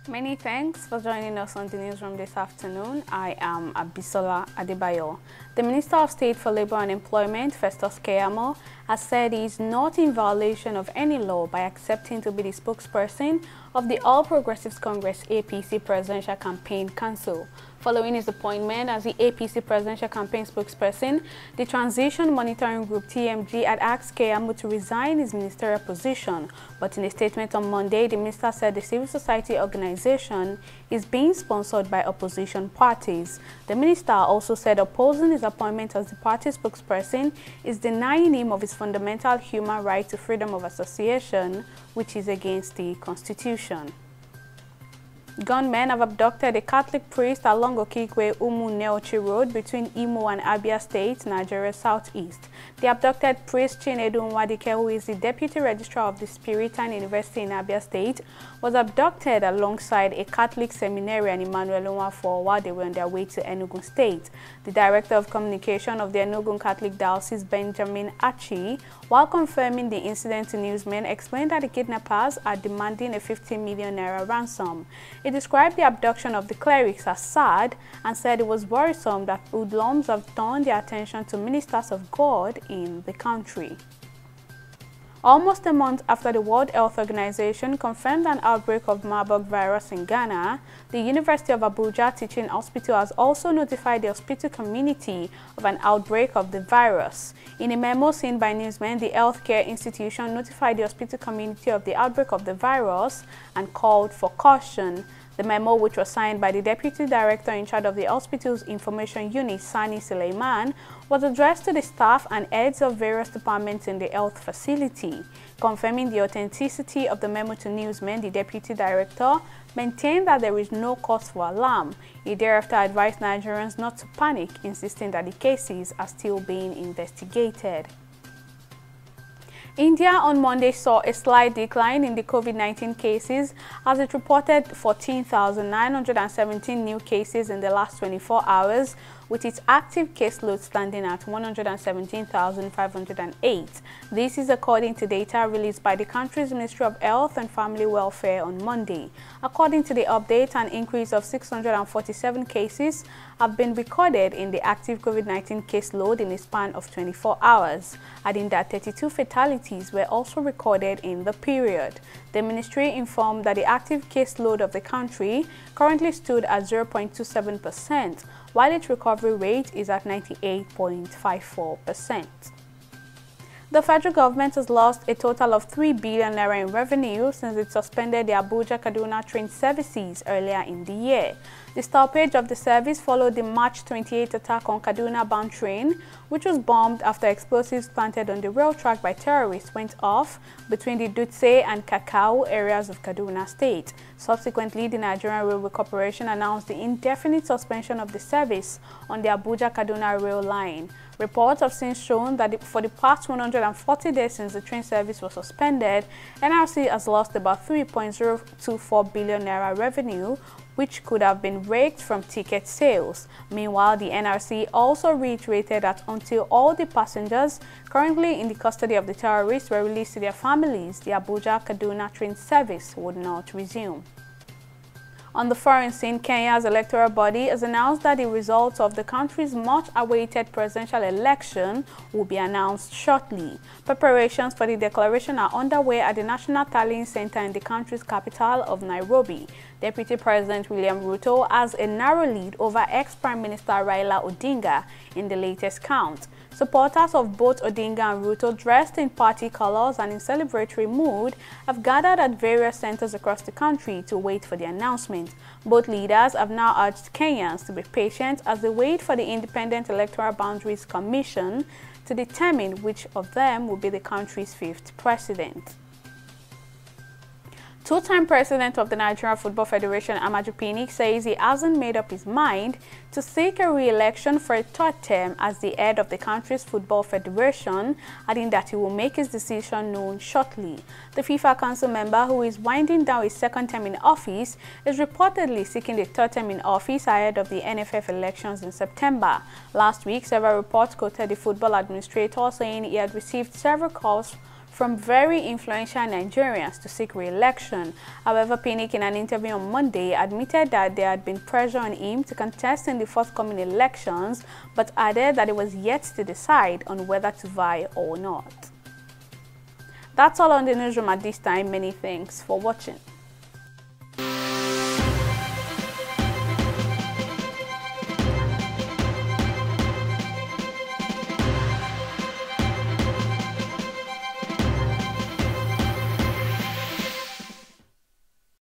Many thanks for joining us on the newsroom this afternoon. I am Abisola Adebayo. The Minister of State for Labour and Employment, Festus Keyamo, has said he is not in violation of any law by accepting to be the spokesperson of the All Progressives Congress APC Presidential Campaign Council. Following his appointment as the APC Presidential Campaign spokesperson, the Transition Monitoring Group TMG had asked Keyamo to resign his ministerial position. But in a statement on Monday, the minister said the civil society organization is being sponsored by opposition parties. The minister also said opposing his appointment as the party spokesperson is denying him of his fundamental human right to freedom of association, which is against the Constitution. Gunmen have abducted a Catholic priest along Okigwe Umu-Neochi Road between Imo and Abia State, Nigeria's southeast. The abducted priest Chinedu Nwadike, who is the Deputy Registrar of the Spiritan University in Abia State, was abducted alongside a Catholic seminarian, Emmanuel Onwafo, while they were on their way to Enugu State. The Director of Communication of the Enugu Catholic Diocese, Benjamin Achi, while confirming the incident to newsmen, explained that the kidnappers are demanding a 50 million naira ransom. He described the abduction of the clerics as sad and said it was worrisome that hoodlums have turned their attention to ministers of God in the country. Almost a month after the World Health Organization confirmed an outbreak of Marburg virus in Ghana, the University of Abuja Teaching Hospital has also notified the hospital community of an outbreak of the virus. In a memo seen by newsmen, the healthcare institution notified the hospital community of the outbreak of the virus and called for caution. The memo, which was signed by the Deputy Director in charge of the hospital's information unit, Sani Suleiman, was addressed to the staff and heads of various departments in the health facility. Confirming the authenticity of the memo to newsmen, the Deputy Director maintained that there is no cause for alarm. He thereafter advised Nigerians not to panic, insisting that the cases are still being investigated. India on Monday saw a slight decline in the COVID-19 cases as it reported 14,917 new cases in the last 24 hours, with its active caseload standing at 117,508. This is according to data released by the country's Ministry of Health and Family Welfare on Monday. According to the update, an increase of 647 cases have been recorded in the active COVID-19 caseload in a span of 24 hours, adding that 32 fatalities were also recorded in the period. The ministry informed that the active caseload of the country currently stood at 0.27%, while its recovery rate is at 98.54%. The federal government has lost a total of 3 billion naira in revenue since it suspended the Abuja-Kaduna train services earlier in the year. The stoppage of the service followed the March 28 attack on Kaduna-bound train, which was bombed after explosives planted on the rail track by terrorists went off between the Dutse and Kakao areas of Kaduna State. Subsequently, the Nigerian Railway Corporation announced the indefinite suspension of the service on the Abuja-Kaduna rail line. Reports have since shown that for the past 140 days since the train service was suspended, NRC has lost about 3.024 billion naira revenue, which could have been raked from ticket sales. Meanwhile, the NRC also reiterated that until all the passengers currently in the custody of the terrorists were released to their families, the Abuja-Kaduna train service would not resume. On the foreign scene, Kenya's electoral body has announced that the results of the country's much-awaited presidential election will be announced shortly. Preparations for the declaration are underway at the National Tallying Center in the country's capital of Nairobi. Deputy President William Ruto has a narrow lead over ex-Prime Minister Raila Odinga in the latest count. Supporters of both Odinga and Ruto, dressed in party colors and in celebratory mood, have gathered at various centers across the country to wait for the announcement. Both leaders have now urged Kenyans to be patient as they wait for the Independent Electoral Boundaries Commission to determine which of them will be the country's fifth president. Two-time president of the Nigerian Football Federation, Amaju Pinnick, says he hasn't made up his mind to seek a re-election for a third term as the head of the country's football federation, adding that he will make his decision known shortly. The FIFA Council member, who is winding down his second term in office, is reportedly seeking the third term in office ahead of the NFF elections in September. Last week, several reports quoted the football administrator saying he had received several calls from very influential Nigerians to seek re-election. However, Pinnick, in an interview on Monday, admitted that there had been pressure on him to contest in the forthcoming elections, but added that it was yet to decide on whether to vie or not. That's all on the newsroom at this time. Many thanks for watching.